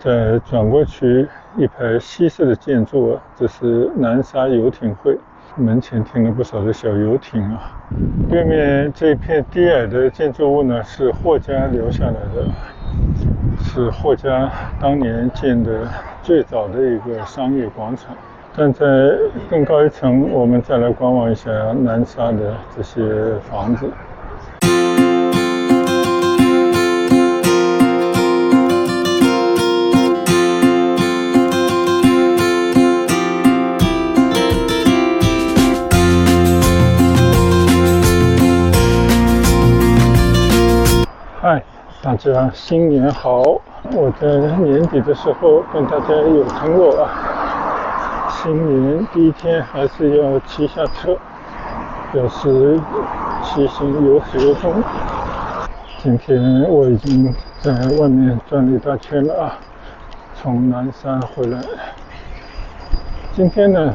在转过去一排西式的建筑啊，这是南沙游艇会，门前停了不少的小游艇啊。对面这一片低矮的建筑物呢，是霍家留下来的，是霍家当年建的最早的一个商业广场。但在更高一层，我们再来观望一下南沙的这些房子。嗨，大家新年好！我在年底的时候跟大家有承诺啊，新年第一天还是要骑下车，表示骑行有始有终。今天我已经在外面转了一大圈了啊，从南沙回来。今天呢，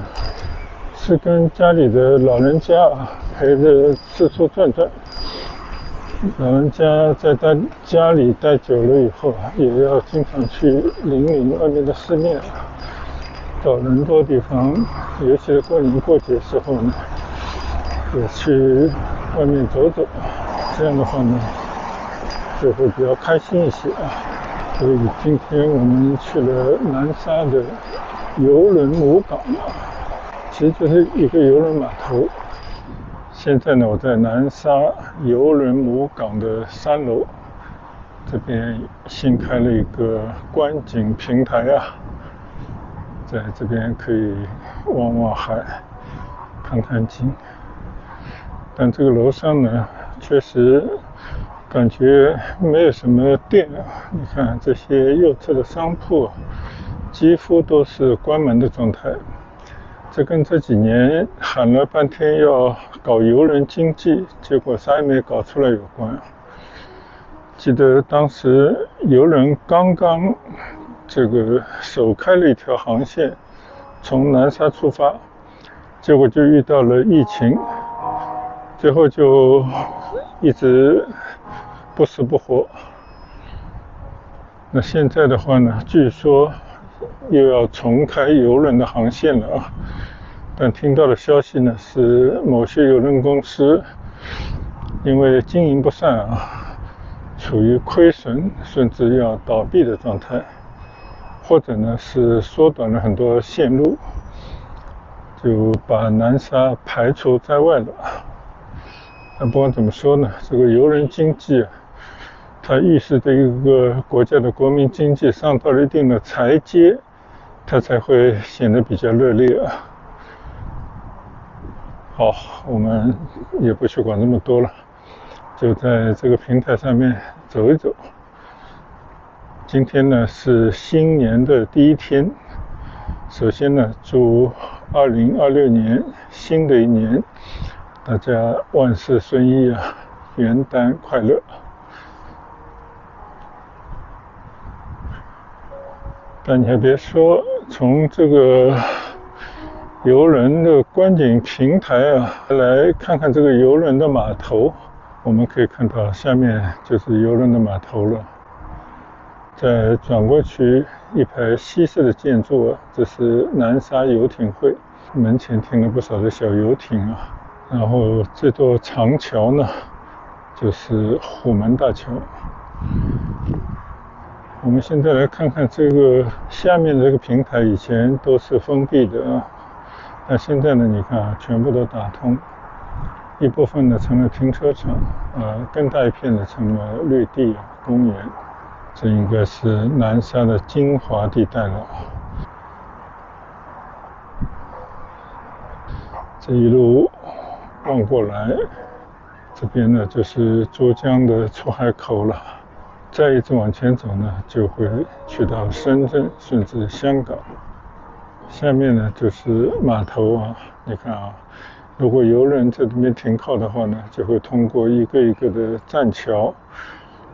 是跟家里的老人家陪着四处转转。老人家在他家里待久了以后也要经常去邻里外面的市面，到人多地方，尤其是过年过节时候呢，也去外面走走，这样的话呢，就会比较开心一些啊。所以今天我们去了南沙的邮轮母港，其实就是一个邮轮码头。现在呢，我在南沙邮轮母港的3楼，这边新开了一个观景平台啊，在这边可以望望海，看看景。但这个楼上呢，确实感觉没有什么店啊。你看这些右侧的商铺，几乎都是关门的状态。这跟这几年喊了半天要搞邮轮经济，结果啥也没搞出来有关。记得当时邮轮刚刚这个首开了一条航线，从南沙出发，结果就遇到了疫情，最后就一直不死不活。那现在的话呢，据说又要重开邮轮的航线了啊。但听到的消息呢，是某些邮轮公司因为经营不善啊，处于亏损甚至要倒闭的状态，或者呢是缩短了很多线路，就把南沙排除在外了。那不管怎么说呢，这个邮轮经济它预示着一个国家的国民经济上到了一定的台阶，它才会显得比较热烈啊。好，我们也不去管这么多了，就在这个平台上面走一走。今天呢是新年的第一天，首先呢祝2026年新的一年大家万事顺意啊，元旦快乐。但你还别说，从这个邮轮的观景平台啊，来看看这个邮轮的码头，我们可以看到下面就是邮轮的码头了。再转过去一排西式的建筑啊，这是南沙游艇会，门前停了不少的小游艇啊。然后这座长桥呢，就是虎门大桥。我们现在来看看这个下面的这个平台，以前都是封闭的啊。那现在呢，你看啊，全部都打通，一部分呢成了停车场，更大一片呢成了绿地公园，这应该是南沙的精华地带了。这一路望过来，这边呢就是珠江的出海口了，再一直往前走呢，就会去到深圳甚至香港。下面呢就是码头啊，你看啊，如果邮轮在这边停靠的话呢，就会通过一个一个的栈桥，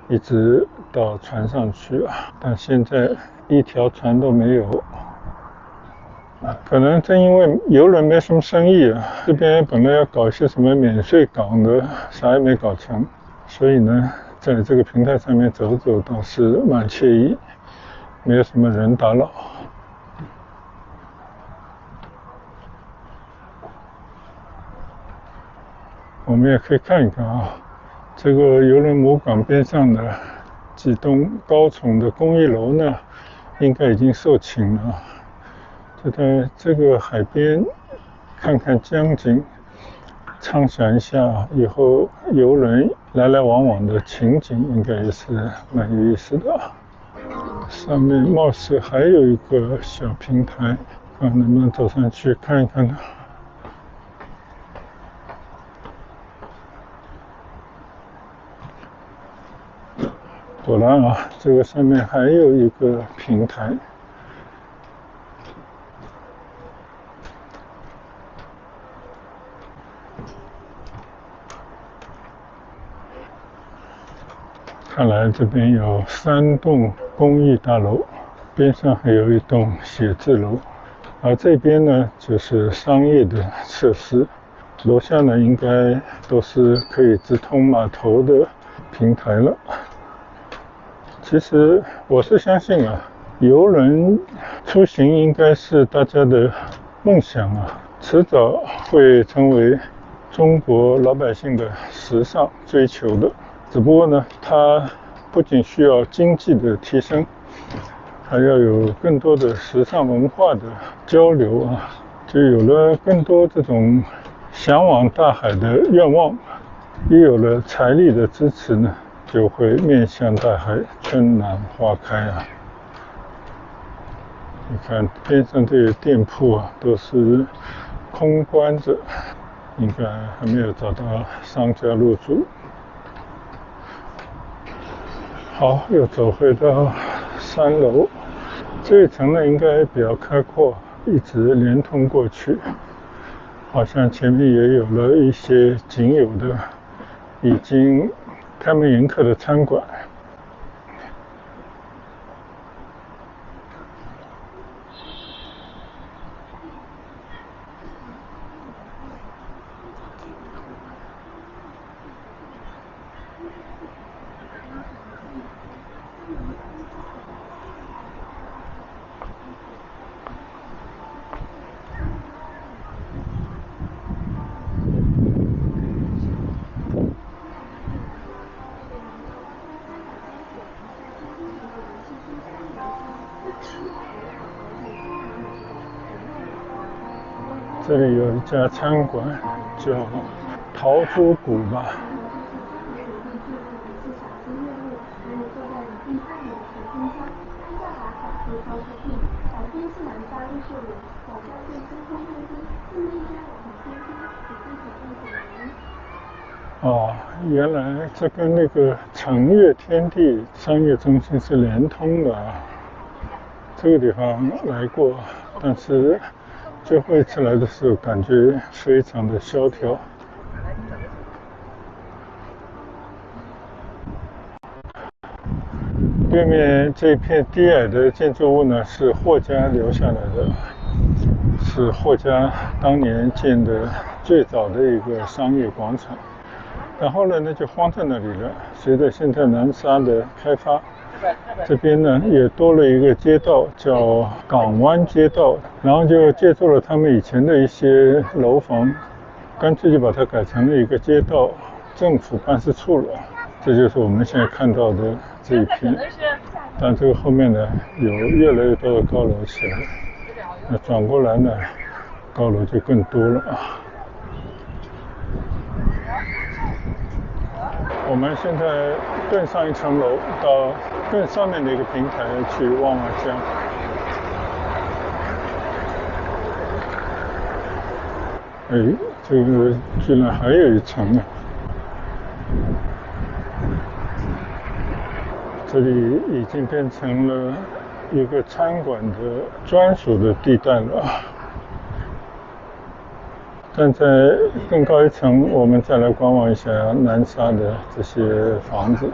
一直到船上去啊。但现在一条船都没有，可能正因为邮轮没什么生意啊，这边本来要搞一些什么免税港的，啥也没搞成，所以呢，在这个平台上面走走倒是蛮惬意。没有什么人打扰。我们也可以看一看啊，这个邮轮母港边上的几栋高耸的公寓楼呢，应该已经售罄了。就在这个海边看看江景，畅想一下以后邮轮来来往往的情景，应该也是蛮有意思的。上面貌似还有一个小平台，看能不能走上去看一看呢？果然啊，这个上面还有一个平台。看来这边有3栋公寓大楼，边上还有一栋写字楼，而这边呢就是商业的设施，楼下呢应该都是可以直通码头的平台了。其实我是相信啊，邮轮出行应该是大家的梦想啊，迟早会成为中国老百姓的时尚追求的。只不过呢，它不仅需要经济的提升，还要有更多的时尚文化的交流啊，就有了更多这种向往大海的愿望，也有了财力的支持呢，就会面向大海，春暖花开啊。你看边上这些店铺啊，都是空关着，应该还没有找到商家入驻。好，又走回到3楼，这一层呢应该比较开阔，一直连通过去。好像前面也有了一些仅有的已经开门迎客的餐馆。这里有一家餐馆叫桃珠谷吧。哦，原来这跟那个城悦天地商业中心是连通的啊。这个地方来过，但是最后一次来的时候感觉非常的萧条。对面这片低矮的建筑物呢，是霍家留下来的，是霍家当年建的最早的一个商业广场。然后呢就荒在那里了。随着现在南沙的开发，这边呢也多了一个街道叫港湾街道，然后就借助了他们以前的一些楼房，干脆就把它改成了一个街道政府办事处了。这就是我们现在看到的这一片。但这个后面呢有越来越多的高楼起来，那转过来呢高楼就更多了啊。我们现在更上一层楼，到更上面的一个平台去望望江。哎，这个居然还有一层啊！这里已经变成了一个餐馆的专属的地带了。但在更高一层，我们再来观望一下南沙的这些房子，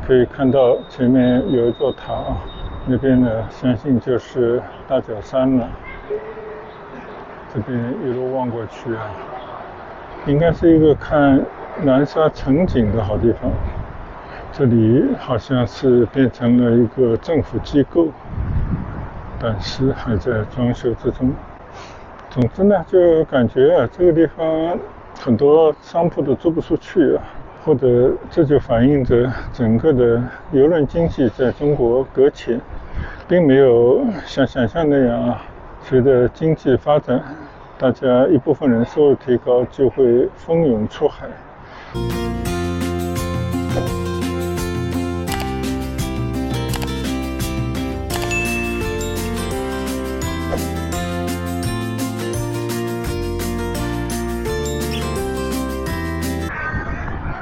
可以看到前面有一座塔，那边呢相信就是大角山了。这边一路望过去啊，应该是一个看南沙城景的好地方。这里好像是变成了一个政府机构，但是还在装修之中。总之呢，就感觉这个地方很多商铺都租不出去或者这就反映着整个的邮轮经济在中国搁浅，并没有像想象那样随着经济发展，大家一部分人收入提高就会蜂拥出海。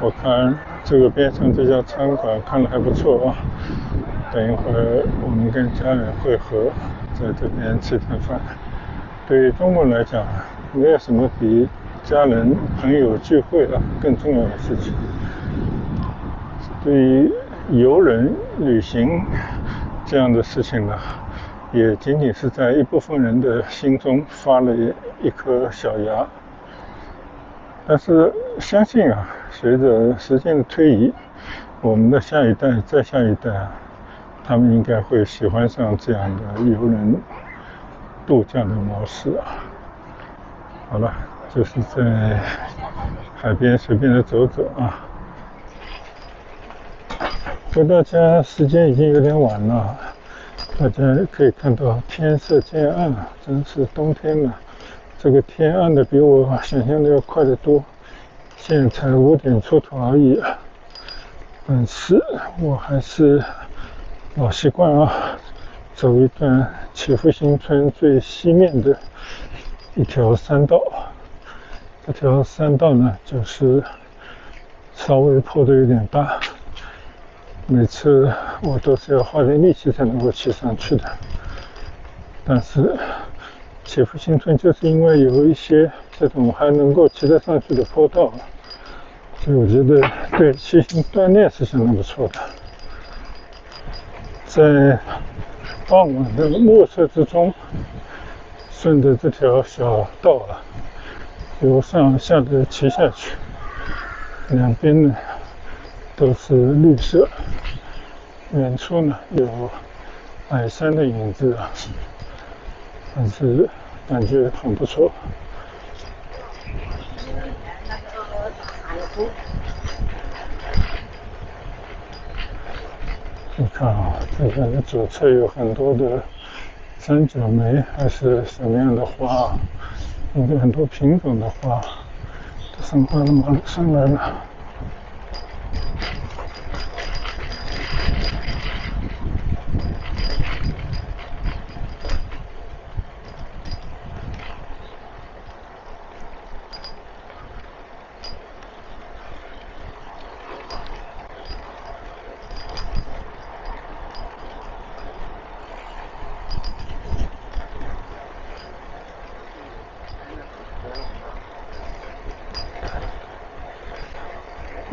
我看这个边上这家餐馆看了还不错等一会儿我们跟家人会合，在这边吃顿饭。对于中国人来讲，没有什么比家人朋友聚会更重要的事情。对于游人旅行这样的事情也仅仅是在一部分人的心中发了一颗小芽。但是相信随着时间的推移，我们的下一代再下一代他们应该会喜欢上这样的游人度假的模式好了，就是在海边随便的走走回到家时间已经有点晚了，大家可以看到天色渐暗真是冬天了。这个天暗的比我想象的要快得多，现在才5点出头而已但是我还是老习惯走一段祈福新村最西面的一条山道。这条山道呢，就是稍微坡度有点大，每次我都是要花点力气才能够骑上去的。但是祈福新村就是因为有一些这种还能够骑得上去的坡道所以我觉得对骑行锻炼是相当不错的。在傍晚的暮色之中，顺着这条小道由上下的骑下去，两边呢都是绿色，远处呢有矮山的影子但是感觉很不错。你看这个左侧有很多的三角梅还是什么样的花应该很多品种的花都生到马路上来了。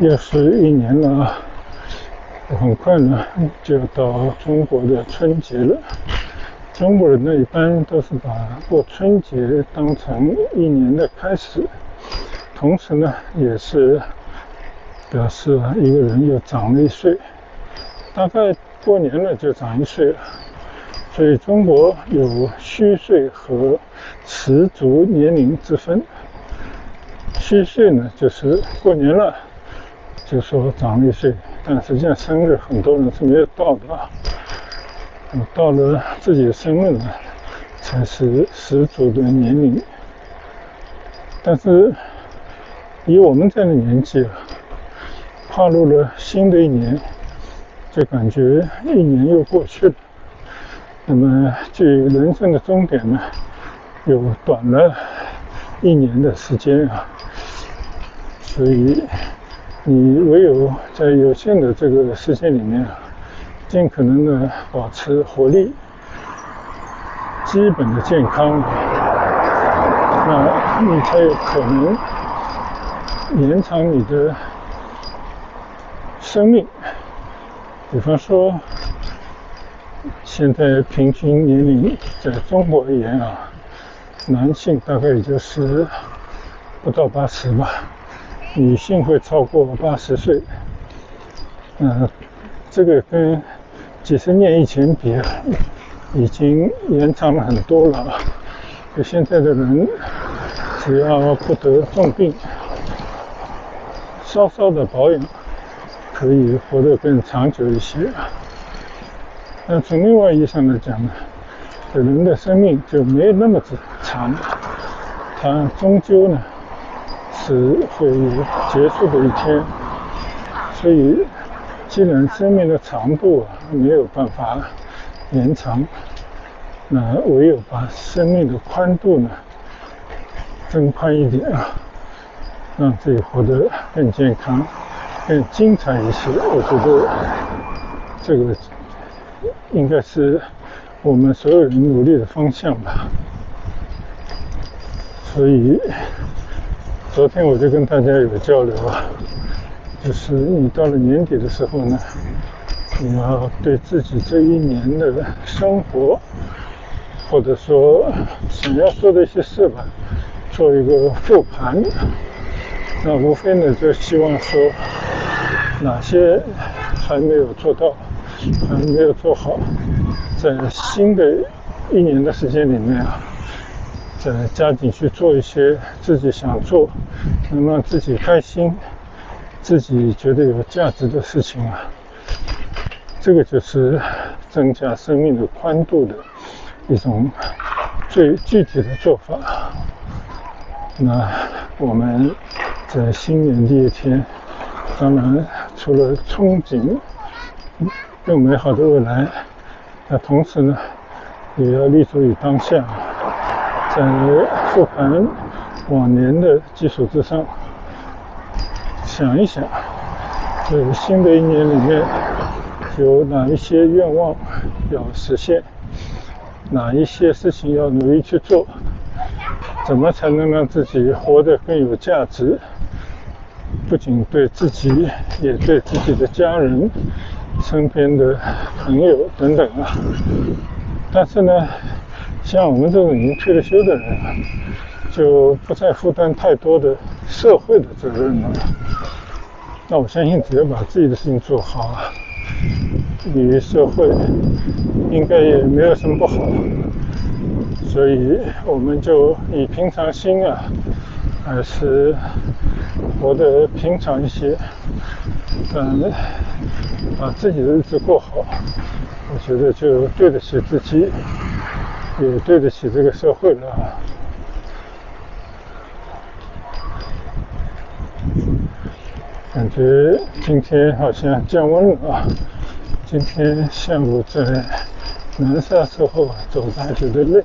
又是一年了很快呢就要到中国的春节了。中国人呢一般都是把过春节当成一年的开始，同时呢也是表示一个人又长了1岁，大概过年了就长1岁了。所以中国有虚岁和实足年龄之分。虚岁呢就是过年了就说长了1岁，但实际上生日很多人是没有到的到了自己的生日呢才是实足的年龄。但是以我们这样的年纪踏入了新的一年，就感觉一年又过去了。那么距人生的终点呢又短了1年的时间所以你唯有在有限的这个时间里面尽可能的保持活力，基本的健康那你才有可能延长你的生命。比方说现在平均年龄在中国而言男性大概也就是不到80吧，女性会超过80岁。这个跟几十年以前比，已经延长了很多了。就现在的人，只要不得重病，稍稍的保养，可以活得更长久一些。那从另外意义上来讲呢，人的生命就没有那么长，它终究呢是会有结束的一天。所以，既然生命的长度没有办法延长，那唯有把生命的宽度呢增宽一点让自己活得更健康、更精彩一些。我觉得这个应该是我们所有人努力的方向吧。所以昨天我就跟大家有交流就是你到了年底的时候呢，你要对自己这一年的生活，或者说想要做的一些事吧，做一个复盘。那无非呢，就希望说哪些还没有做到，还没有做好，在新的一年的时间里面再加紧去做一些自己想做，能让自己开心、自己觉得有价值的事情这个就是增加生命的宽度的一种最具体的做法。那我们在新年第一天，当然除了憧憬更美好的未来，那同时呢，也要立足于当下，在复盘往年的基础之上，想一想，在新的一年里面有哪一些愿望要实现，哪一些事情要努力去做，怎么才能让自己活得更有价值，不仅对自己，也对自己的家人、身边的朋友等等但是呢，像我们这种已经退了休的人就不再负担太多的社会的责任了。那我相信只要把自己的事情做好与社会应该也没有什么不好。所以我们就以平常心还是活得平常一些，把自己的日子过好，我觉得就对得起自己，也对得起这个社会了感觉今天好像降温了今天下午在南沙时候走的还觉得累，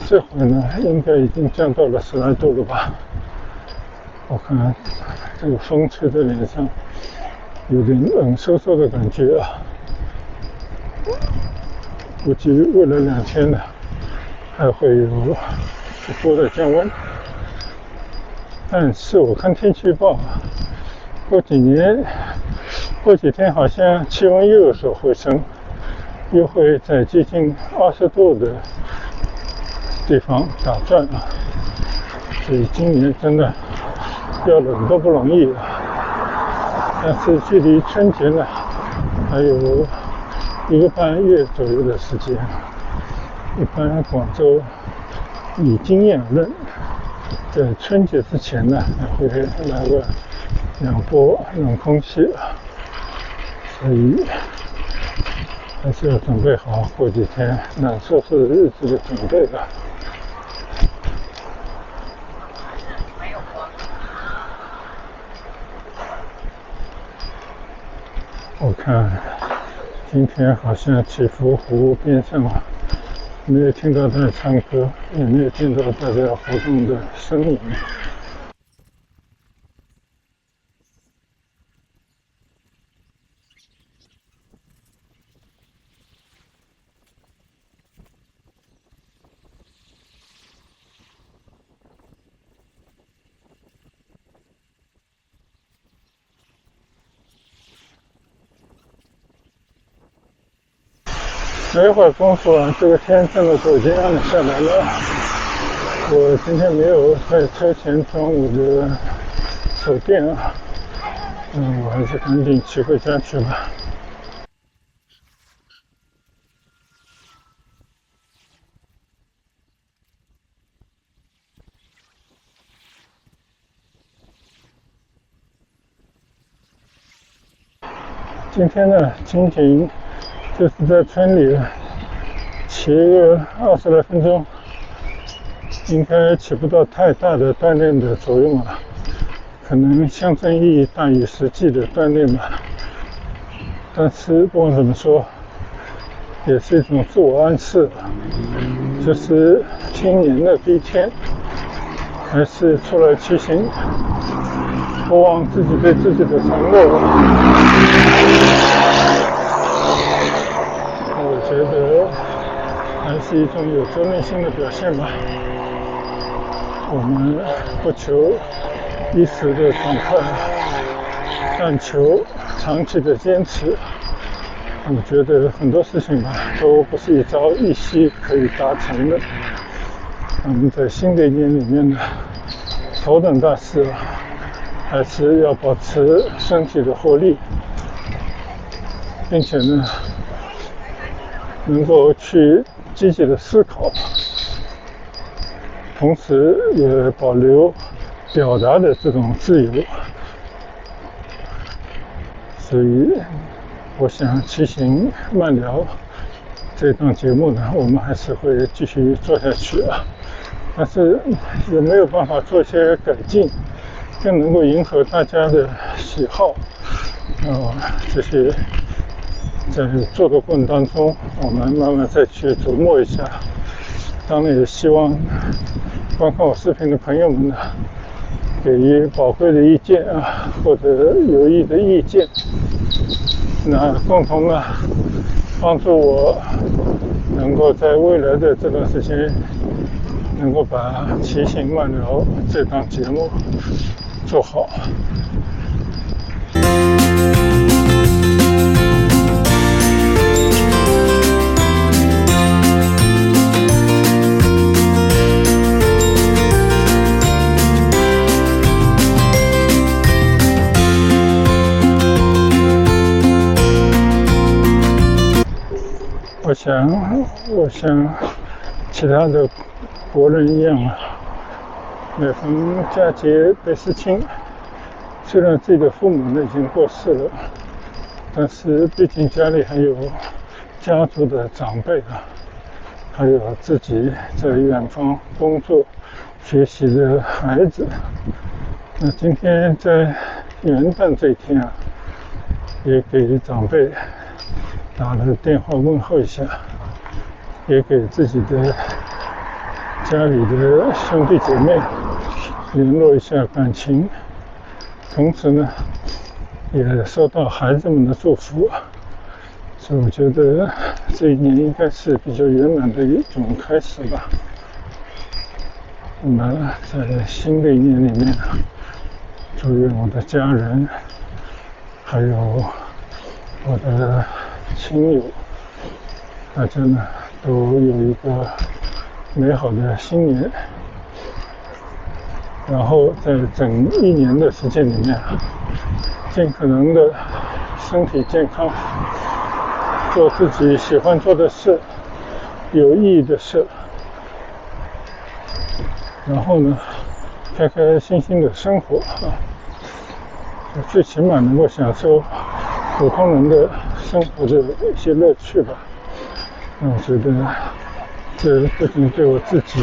这会呢应该已经降到了10来度了吧。我看这个风吹在脸上，有点冷飕飕的感觉估计未来2天呢，还会有不多的降温。但是我看天气预报过几天好像气温又有所回升，又会在接近20度的地方打转所以今年真的要冷都不容易但是距离春节呢还有1个半月左右的时间。一般广州以经验而论，在春节之前呢会来个2波冷空气所以还是要准备好过几天冷飕飕的日子的准备我看今天好像祈福湖边上没有听到在唱歌，也没有听到大家活动的声音。没一会儿功夫这个天真的都已经暗下来了。我今天没有在车前装我的手电我还是赶紧骑回家去吧。今天呢，仅仅就是在村里骑个20来分钟，应该起不到太大的锻炼的作用了，可能象征意义大于实际的锻炼吧。但是不管怎么说，也是一种自我暗示，就是今年的第一天，还是出来骑行，不忘自己对自己的承诺。我觉得还是一种有责任心的表现吧。我们不求一时的爽快，但求长期的坚持。我觉得很多事情吧，都不是一朝一夕可以达成的。我们在新的一年里面呢，头等大事还是要保持身体的活力，并且呢，能够去积极的思考，同时也保留表达的这种自由。所以我想骑行慢聊这档节目呢，我们还是会继续做下去啊。但是有没有办法做一些改进，更能够迎合大家的喜好？这些在做的过程当中，我们慢慢再去琢磨一下。当然也希望观看我视频的朋友们呢，给予宝贵的意见啊，或者有益的意见，那共同呢帮助我能够在未来的这段时间，能够把骑行慢聊这档节目做好。我想其他的国人一样啊，每逢佳节倍思亲。虽然自己的父母呢已经过世了，但是毕竟家里还有家族的长辈啊，还有自己在远方工作学习的孩子。那今天在元旦这一天啊，也给长辈打了电话问候一下，也给自己的家里的兄弟姐妹联络一下感情，同时呢也收到孩子们的祝福，所以我觉得这一年应该是比较圆满的一种开始吧。那么在新的一年里面，祝愿我的家人还有我的亲友，大家呢都有一个美好的新年，然后在整一年的时间里面，尽可能的身体健康，做自己喜欢做的事，有意义的事，然后呢开开心心的生活啊，最起码能够享受普通人的生活的一些乐趣吧。那我觉得这不仅对我自己，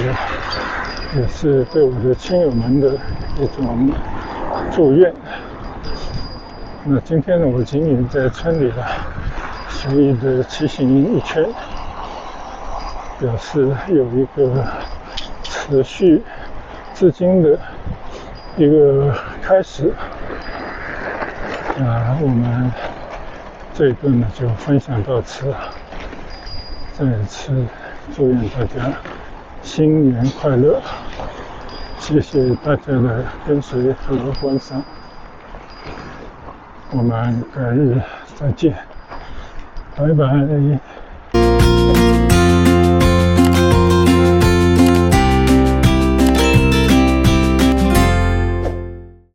也是对我的亲友们的一种祝愿。那今天呢，我仅仅在村里随意的骑行一圈，表示有一个持续至今的一个开始。我们这一顿呢就分享到此，再次祝愿大家新年快乐，谢谢大家的跟随和观赏，我们改日再见，拜拜。